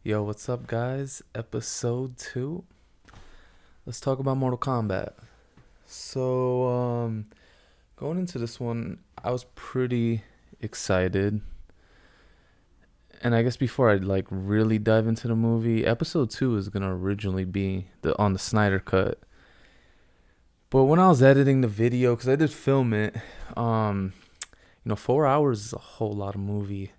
Yo, what's up, guys? Episode 2. Let's talk about Mortal Kombat. So, going into this one, I was pretty excited. And I guess before I really dive into the movie, episode 2 is gonna originally be on the Snyder cut. But when I was editing the video, because I did film it, 4 hours is a whole lot of movie.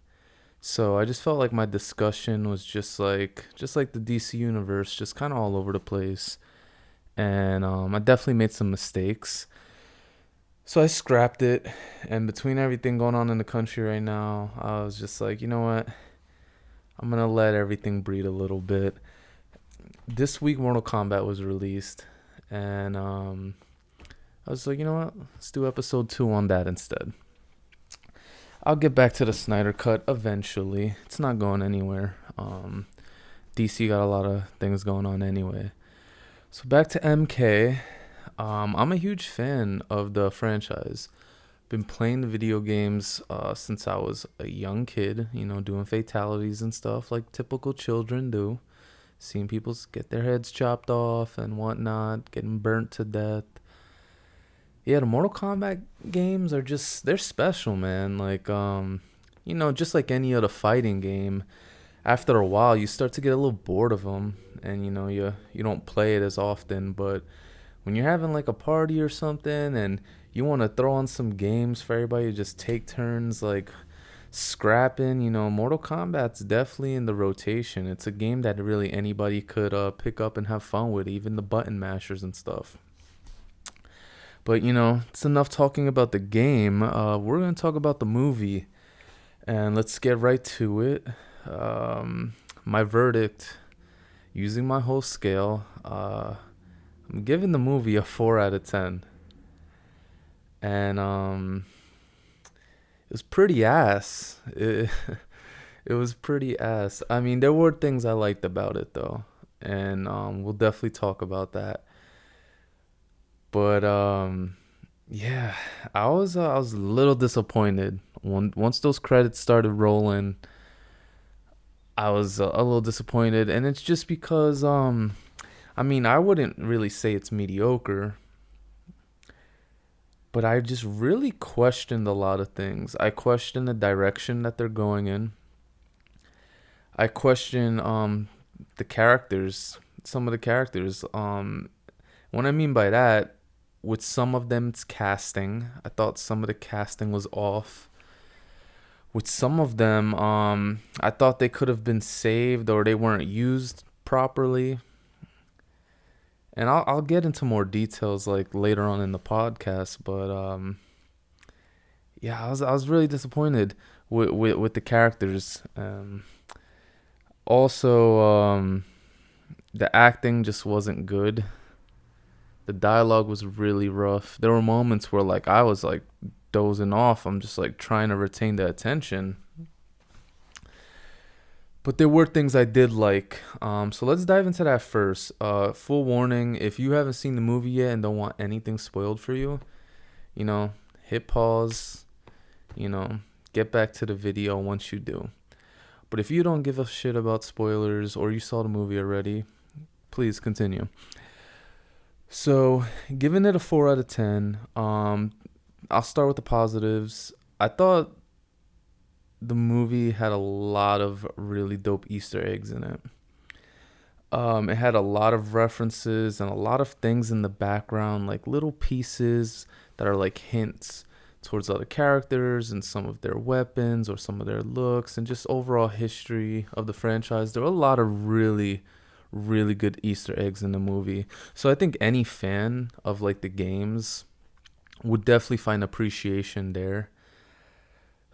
So I just felt like my discussion was just like the DC universe, just kind of all over the place. And I definitely made some mistakes. So I scrapped it. And between everything going on in the country right now, I was just like, you know what? I'm going to let everything breathe a little bit. This week, Mortal Kombat was released. And I was like, you know what? Let's do episode 2 on that instead. I'll get back to the Snyder cut eventually. It's not going anywhere. DC got a lot of things going on anyway. So back to MK. I'm a huge fan of the franchise. Been playing the video games since I was a young kid, doing fatalities and stuff like typical children do. Seeing people get their heads chopped off and whatnot, getting burnt to death. Yeah, the Mortal Kombat games they're special, man. Just like any other fighting game, after a while you start to get a little bored of them, and you don't play it as often. But when you're having like a party or something and you want to throw on some games for everybody to just take turns like scrapping, Mortal Kombat's definitely in the rotation. It's a game that really anybody could pick up and have fun with, even the button mashers and stuff. But it's enough talking about the game. We're gonna talk about the movie, and let's get right to it. My verdict, using my whole scale, I'm giving the movie a 4 out of 10, and it was pretty ass. It was pretty ass. I mean, there were things I liked about it though, and we'll definitely talk about that. But yeah, I was a little disappointed once those credits started rolling. I was a little disappointed, and it's just because I mean, I wouldn't really say it's mediocre, but I just really questioned a lot of things. I question the direction that they're going in. I question the characters, some of the characters. What I mean by that, with some of them, it's casting. I thought some of the casting was off. With some of them, I thought they could have been saved or they weren't used properly. And I'll get into more details like later on in the podcast, but yeah, I was really disappointed with the characters. Also, the acting just wasn't good. The dialogue was really rough. There were moments where like I was like dozing off. I'm just like trying to retain the attention. But there were things I did like. So let's dive into that first. Full warning: if you haven't seen the movie yet and don't want anything spoiled for you, you know, hit pause. You know, get back to the video once you do. But if you don't give a shit about spoilers or you saw the movie already, please continue. So, giving it a 4 out of 10. I'll start with the positives. I thought the movie had a lot of really dope Easter eggs in it. It had a lot of references and a lot of things in the background, like little pieces that are like hints towards other characters and some of their weapons or some of their looks and just overall history of the franchise. There were a lot of really, really good Easter eggs in the movie. So I think any fan of like the games would definitely find appreciation there.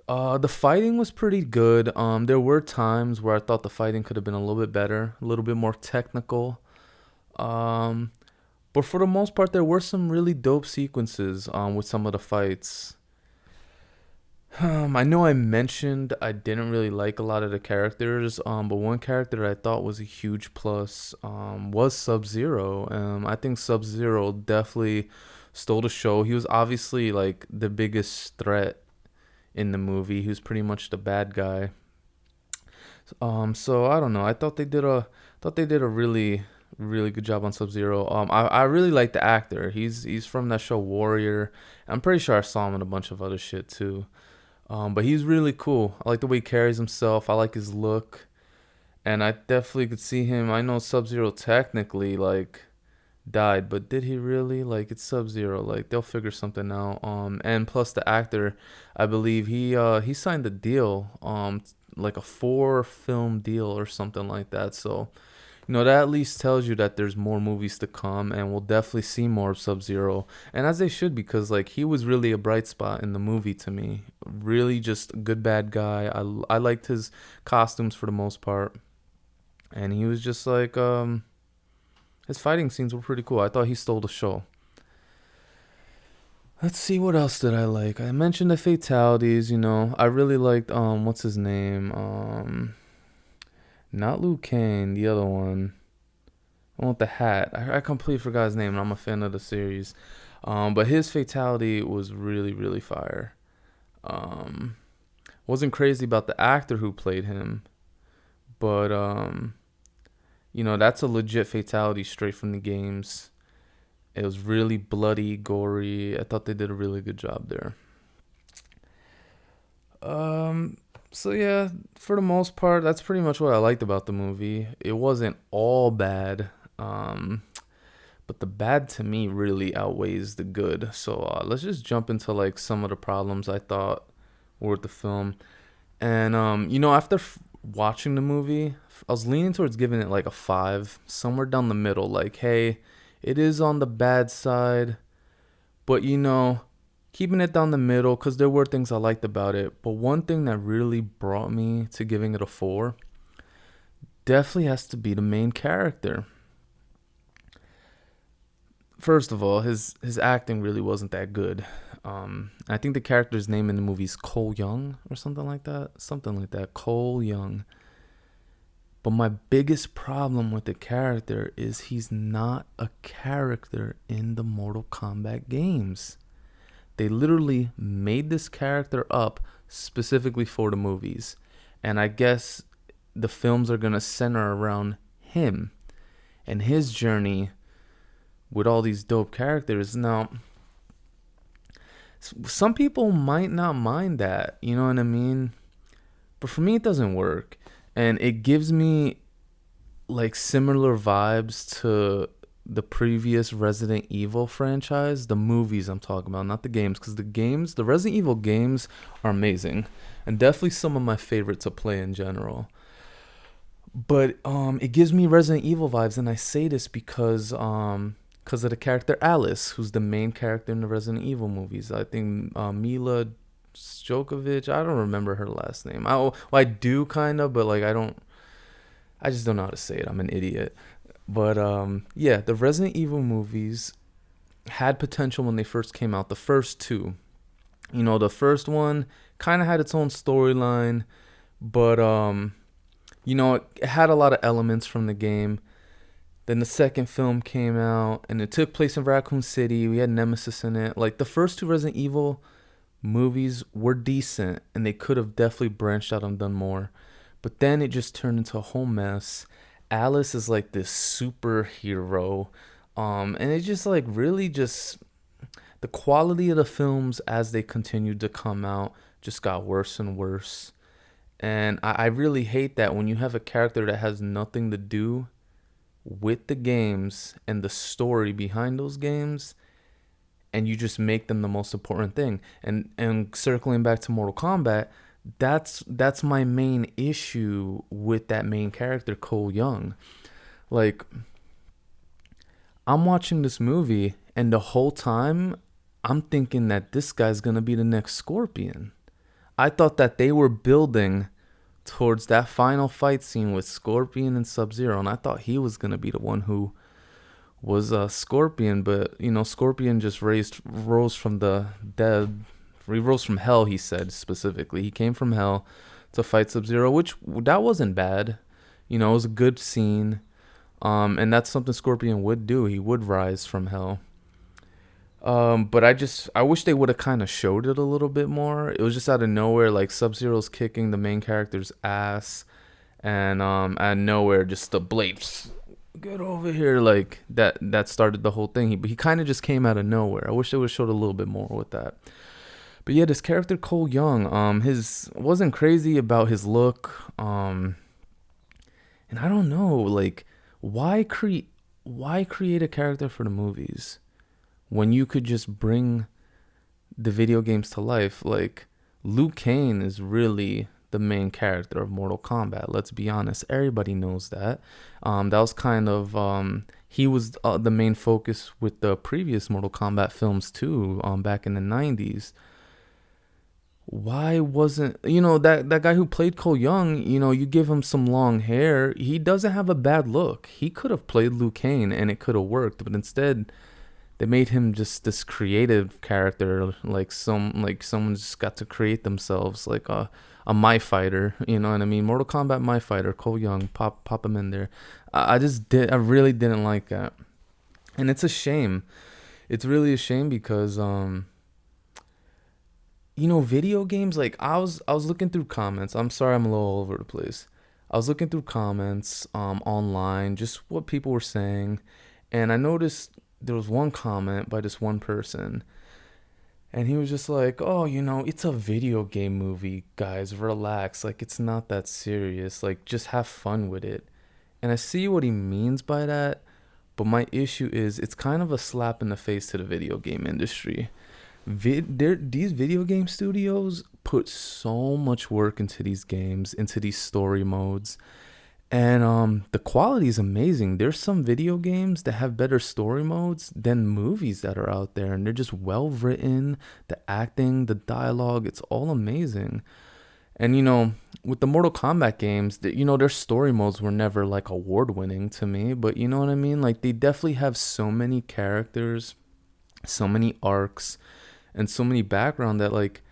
The fighting was pretty good. There were times where I thought the fighting could have been a little bit better, a little bit more technical. Um, but for the most part, there were some really dope sequences with some of the fights. I know I mentioned I didn't really like a lot of the characters, but one character I thought was a huge plus was Sub Zero. I think Sub Zero definitely stole the show. He was obviously like the biggest threat in the movie. He was pretty much the bad guy. So I don't know. thought they did a really good job on Sub Zero. I really like the actor. He's from that show Warrior. I'm pretty sure I saw him in a bunch of other shit too. But he's really cool. I like the way he carries himself. I like his look, and I definitely could see him. I know Sub Zero technically like died, but did he really? Like it's Sub Zero. Like they'll figure something out. And plus the actor, I believe he signed a deal. Like a 4 film deal or something like that. So that at least tells you that there's more movies to come, and we'll definitely see more of Sub Zero, and as they should, because like he was really a bright spot in the movie to me. Really, just a good bad guy. I liked his costumes for the most part, and he was just like his fighting scenes were pretty cool. I thought he stole the show. Let's see, what else did I like? I mentioned the fatalities. I really liked what's his name? Not Liu Kang, the other one. I want the hat. I completely forgot his name, and I'm a fan of the series. But his fatality was really, really fire. Um, wasn't crazy about the actor who played him, but that's a legit fatality straight from the games. It was really bloody, gory. I thought they did a really good job there. Um, so yeah, for the most part, that's pretty much what I liked about the movie. It wasn't all bad. Um, but the bad to me really outweighs the good. So let's just jump into like some of the problems I thought were with the film. And after watching the movie, I was leaning towards giving it like a 5, somewhere down the middle. Like, hey, it is on the bad side, but keeping it down the middle because there were things I liked about it. But one thing that really brought me to giving it a 4 definitely has to be the main character. First of all, his acting really wasn't that good. I think the character's name in the movie is Cole Young or something like that. Something like that. Cole Young. But my biggest problem with the character is he's not a character in the Mortal Kombat games. They literally made this character up specifically for the movies. And I guess the films are going to center around him and his journey with all these dope characters. Now, some people might not mind that, you know what I mean? But for me, it doesn't work. And it gives me like similar vibes to the previous Resident Evil franchise, the movies I'm talking about, not the games, because the Resident Evil games are amazing and definitely some of my favorite to play in general. But it gives me Resident Evil vibes, and I say this because of the character Alice, who's the main character in the Resident Evil movies. I think Mila Djokovic. I don't remember her last name. I do kind of, but like I don't. I just don't know how to say it. I'm an idiot. But yeah, the Resident Evil movies had potential when they first came out. The first two, the first one kind of had its own storyline, but it had a lot of elements from the game. Then the second film came out, and it took place in Raccoon City. We had Nemesis in it. Like the first two Resident Evil movies were decent, and they could have definitely branched out and done more. But then it just turned into a whole mess. Alice is like this superhero. And it just like really just the quality of the films as they continued to come out just got worse and worse. And I really hate that when you have a character that has nothing to do with the games and the story behind those games, and you just make them the most important thing. And circling back to Mortal Kombat, that's my main issue with that main character, Cole Young. Like, I'm watching this movie, and the whole time I'm thinking that this guy's gonna be the next Scorpion. I thought that they were building towards that final fight scene with Scorpion and Sub-Zero, and I thought he was gonna be the one who was Scorpion, but Scorpion just rose from the dead. He rose from hell, he said specifically. He came from hell to fight Sub-Zero, which that wasn't bad. It was a good scene. And that's something Scorpion would do. He would rise from hell. But I wish they would have kind of showed it a little bit more. It was just out of nowhere, like Sub-Zero's kicking the main character's ass, and out of nowhere, just the blade, get over here, like that started the whole thing. He kind of just came out of nowhere. I wish they would have showed a little bit more with that. But yeah, this character Cole Young, his wasn't crazy about his look, and I don't know, like why create a character for the movies when you could just bring the video games to life? Like Liu Kang is really the main character of Mortal Kombat. Let's be honest, everybody knows that. That was kind of he was the main focus with the previous Mortal Kombat films too. Back in the '90s. Why wasn't that guy who played Cole Young? You give him some long hair, he doesn't have a bad look. He could have played Liu Kang and it could have worked, but instead they made him just this creative character, like someone just got to create themselves, like a my fighter. You know what I mean? Mortal Kombat my fighter, Cole Young, pop him in there. I really didn't like that, and it's a shame. It's really a shame because video games, like I was looking through comments. I'm sorry, I'm a little all over the place. I was looking through comments online, just what people were saying, and I noticed there was one comment by this one person, and he was just like, "Oh, it's a video game movie, guys. Relax. Like it's not that serious. Like just have fun with it." And I see what he means by that, but my issue is it's kind of a slap in the face to the video game industry. These video game studios put so much work into these games, into these story modes, and the quality is amazing. There's some video games that have better story modes than movies that are out there, and they're just well written. The acting, the dialogue, it's all amazing. And with the Mortal Kombat games, their story modes were never like award winning to me, but you know what I mean? Like they definitely have so many characters, so many arcs, and so many background that like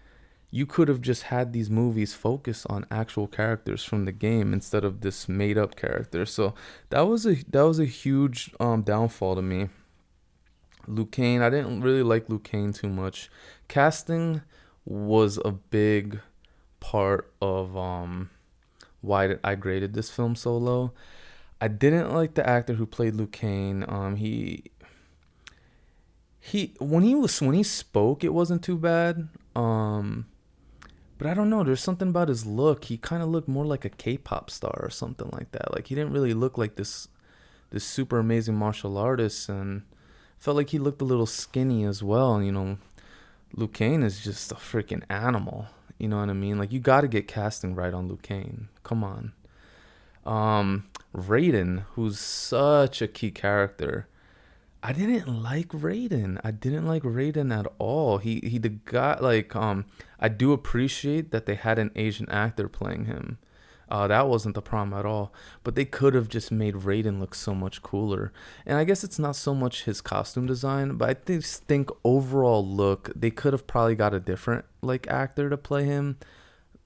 you could have just had these movies focus on actual characters from the game instead of this made up character. So that was a huge downfall to me. Liu Kang, I didn't really like Liu Kang too much. Casting was a big part of why I graded this film so low. I didn't like the actor who played Liu Kang. He when he spoke, it wasn't too bad. But I don't know. There's something about his look. He kind of looked more like a K-pop star or something like that. Like he didn't really look like this super amazing martial artist, and felt like he looked a little skinny as well. And Liu Kang is just a freaking animal. You know what I mean? Like you got to get casting right on Liu Kang. Come on. Raiden, who's such a key character. I didn't like Raiden. I didn't like Raiden at all. He the guy, like I do appreciate that they had an Asian actor playing him. That wasn't the problem at all. But they could have just made Raiden look so much cooler. And I guess it's not so much his costume design, but I just think overall look, they could have probably got a different like actor to play him.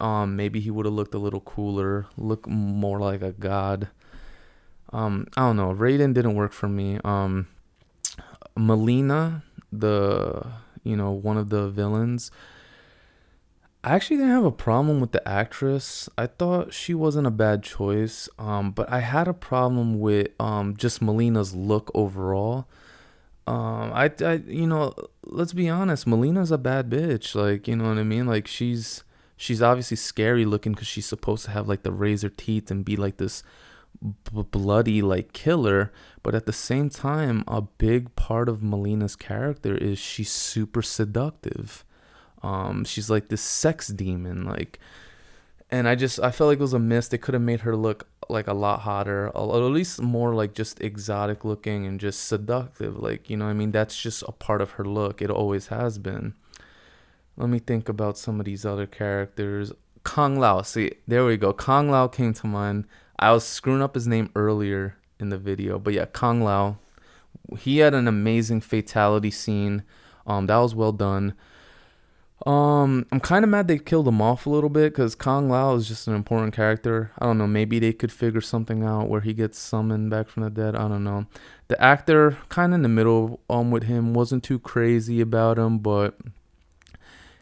Maybe he would have looked a little cooler, look more like a god. I don't know. Raiden didn't work for me. Molina, the one of the villains, I actually didn't have a problem with the actress. I thought she wasn't a bad choice. But I had a problem with just Molina's look overall. Let's be honest, Molina's a bad bitch. Like, you know what I mean? Like she's obviously scary looking because she's supposed to have like the razor teeth and be like this bloody like killer, but at the same time a big part of Molina's character is she's super seductive. She's like this sex demon, like, and I felt like it was a miss. They could have made her look like a lot hotter, or at least more like just exotic looking and just seductive, like, you know what I mean? That's just a part of her look. It always has been. Let me think about some of these other characters. Kang Lao, see, there we go. Kang Lao came to mind. I was screwing up his name earlier in the video, but yeah, Kang Lao. He had an amazing fatality scene. That was well done. I'm kind of mad they killed him off a little bit because Kang Lao is just an important character. I don't know. Maybe they could figure something out where he gets summoned back from the dead. I don't know. The actor, kind of in the middle with him, wasn't too crazy about him, but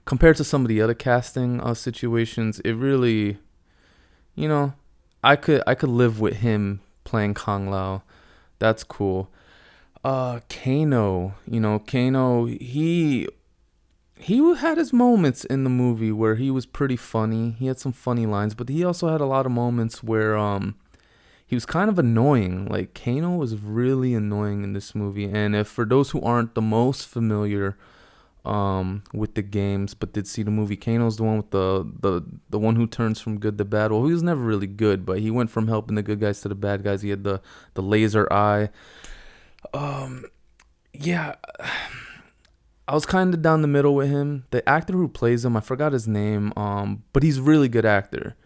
compared to some of the other casting situations, it really, you know, I could live with him playing Kang Lao. That's cool. Kano, Kano, he had his moments in the movie where he was pretty funny. He had some funny lines, but he also had a lot of moments where he was kind of annoying. Like Kano was really annoying in this movie. And if for those who aren't the most familiar with the games but did see the movie, Kano's the one with the one who turns from good to bad. Well, he was never really good, but he went from helping the good guys to the bad guys. He had the laser eye. Um yeah, I was kind of down the middle with him. The actor who plays him, I forgot his name, but he's a really good actor.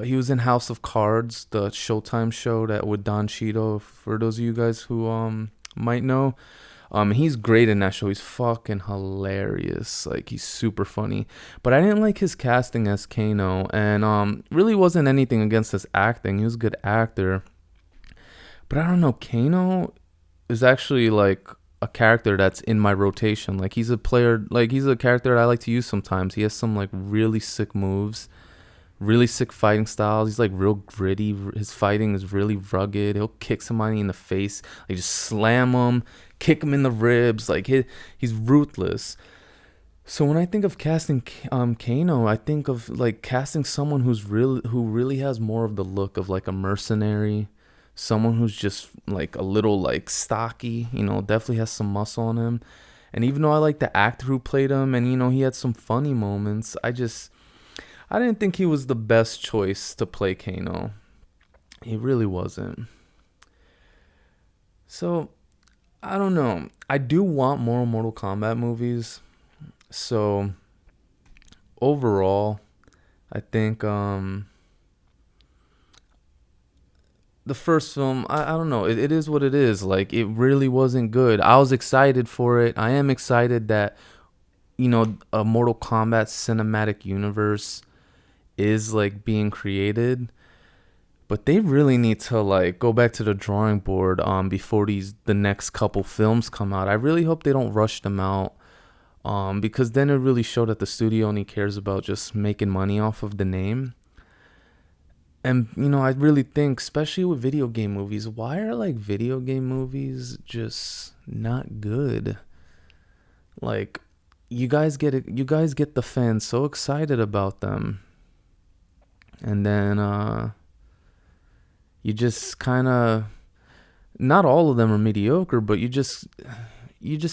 He was in House of Cards, the Showtime show that with Don Cheadle. For those of you guys who might know, he's great in that show. He's fucking hilarious. Like he's super funny. But I didn't like his casting as Kano, and really wasn't anything against his acting. He was a good actor, but I don't know. Kano is actually like a character that's in my rotation. Like he's a player. Like he's a character that I like to use sometimes. He has some like really sick moves, really sick fighting styles. He's like real gritty. His fighting is really rugged. He'll kick somebody in the face, like just slam them, kick him in the ribs. Like he's ruthless. So when I think of casting Kano, I think of like casting someone who really has more of the look of like a mercenary, someone who's just like a little like stocky, definitely has some muscle on him. And even though I like the actor who played him, and he had some funny moments, I didn't think he was the best choice to play Kano. He really wasn't. So I don't know. I do want more Mortal Kombat movies. So overall, I think the first film, I don't know. It is what it is. Like it really wasn't good. I was excited for it. I am excited that a Mortal Kombat cinematic universe is like being created, but they really need to like go back to the drawing board before the next couple films come out. I really hope they don't rush them out, because then it really showed that the studio only cares about just making money off of the name. And I really think, especially with video game movies, why are like video game movies just not good? Like you guys get the fans so excited about them, and then you just kind of, not all of them are mediocre, but you just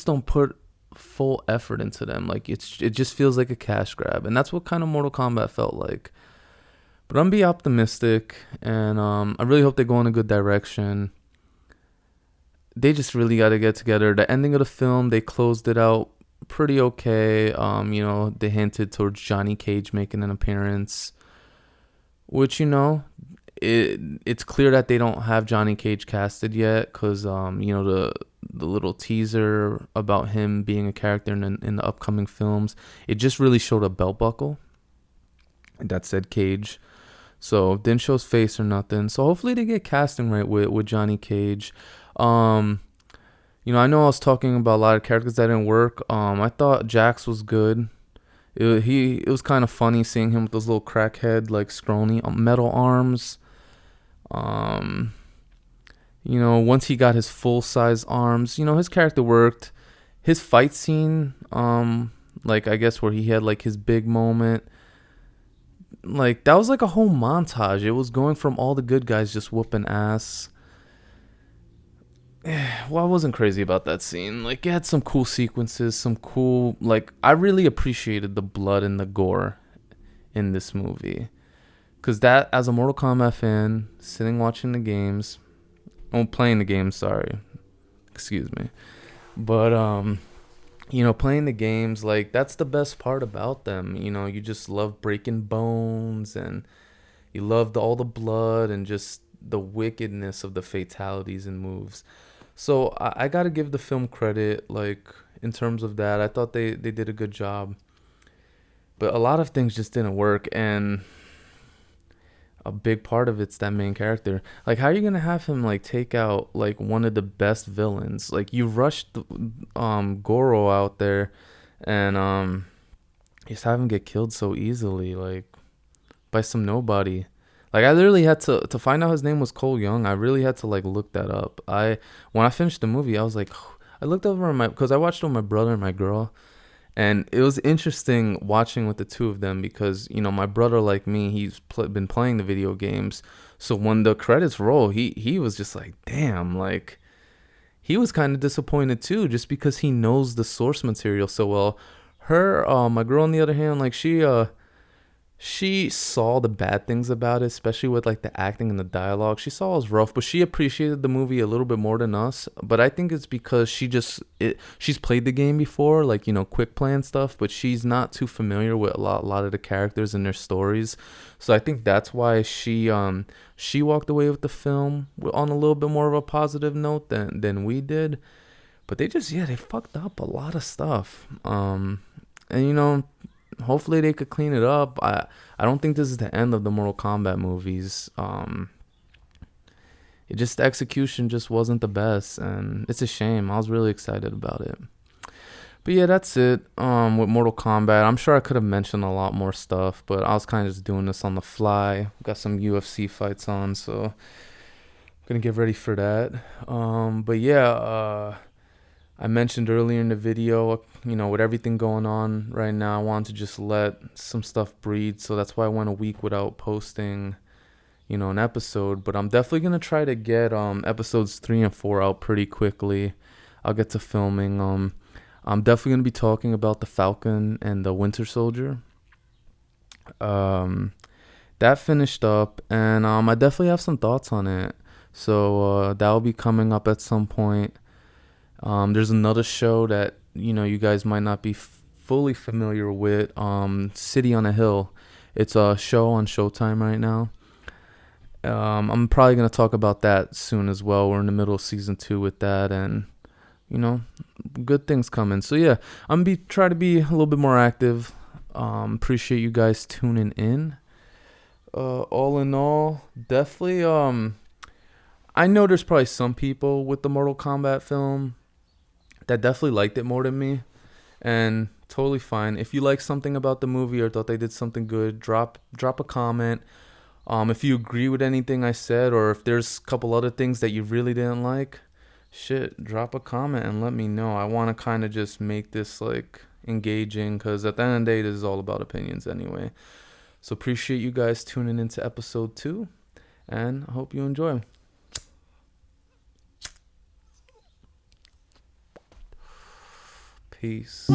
don't put full effort into them. Like it just feels like a cash grab, and that's what kind of Mortal Kombat felt like. But I'm be optimistic, and I really hope they go in a good direction. They just really got to get together. The ending of the film, they closed it out pretty okay. They hinted towards Johnny Cage making an appearance, which it's clear that they don't have Johnny Cage casted yet, because the little teaser about him being a character in the upcoming films, it just really showed a belt buckle that said Cage. So didn't show his face or nothing. So hopefully they get casting right with Johnny Cage. I know I was talking about a lot of characters that didn't work. I thought Jax was good. It was kind of funny seeing him with those little crackhead like scrawny metal arms. Once he got his full size arms, his character worked. His fight scene, like I guess where he had like his big moment, like that was like a whole montage. It was going from all the good guys just whooping ass. Well, I wasn't crazy about that scene. Like it had some cool sequences, some cool, like I really appreciated the blood and the gore in this movie. Cause that, as a Mortal Kombat fan, sitting watching the games, playing the games, sorry, excuse me, but playing the games, like that's the best part about them. You just love breaking bones, and you love all the blood and just the wickedness of the fatalities and moves. So I gotta give the film credit, like in terms of that. I thought they did a good job, but a lot of things just didn't work, and a big part of it's that main character. Like, how are you gonna have him like take out like one of the best villains? Like, you rushed Goro out there, and just have him get killed so easily, like by some nobody. Like I literally had to find out his name was Cole Young. I really had to like look that up. I When I finished the movie, I was like, I looked over at my because I watched it with my brother and my girl, and it was interesting watching with the two of them because my brother, like me, been playing the video games. So when the credits roll, he was just like, damn, like he was kind of disappointed too, just because he knows the source material so well. My girl, on the other hand, like she saw the bad things about it, especially with like the acting and the dialogue. She saw it was rough, but she appreciated the movie a little bit more than us. But I think it's because she's played the game before, like quick play and stuff. But she's not too familiar with a lot of the characters and their stories. So I think that's why she walked away with the film on a little bit more of a positive note than we did. But they fucked up a lot of stuff. And hopefully they could clean it up. I don't think this is the end of the Mortal Kombat movies. The execution just wasn't the best, and it's a shame. I was really excited about it. But yeah, that's it. With Mortal Kombat, I'm sure I could have mentioned a lot more stuff, but I was kind of just doing this on the fly. Got some UFC fights on, so I'm gonna get ready for that. But yeah, I mentioned earlier in the video, with everything going on right now, I wanted to just let some stuff breathe. So that's why I went a week without posting, an episode. But I'm definitely gonna try to get episodes 3 and 4 out pretty quickly. I'll get to filming. I'm definitely gonna be talking about the Falcon and the Winter Soldier. Um, that finished up, and I definitely have some thoughts on it. So that will be coming up at some point. There's another show that you guys might not be fully familiar with. City on a Hill. It's a show on Showtime right now. I'm probably gonna talk about that soon as well. We're in the middle of season 2 with that, and you know, good things coming. So yeah, I'm gonna be try to be a little bit more active. Appreciate you guys tuning in. All in all, definitely. I know there's probably some people with the Mortal Kombat film that definitely liked it more than me, and totally fine. If you like something about the movie or thought they did something good, drop a comment. If you agree with anything I said, or if there's a couple other things that you really didn't like, shit, drop a comment and let me know. I want to kind of just make this like engaging, because at the end of the day, this is all about opinions anyway. So appreciate you guys tuning into episode 2, and I hope you enjoy. Peace.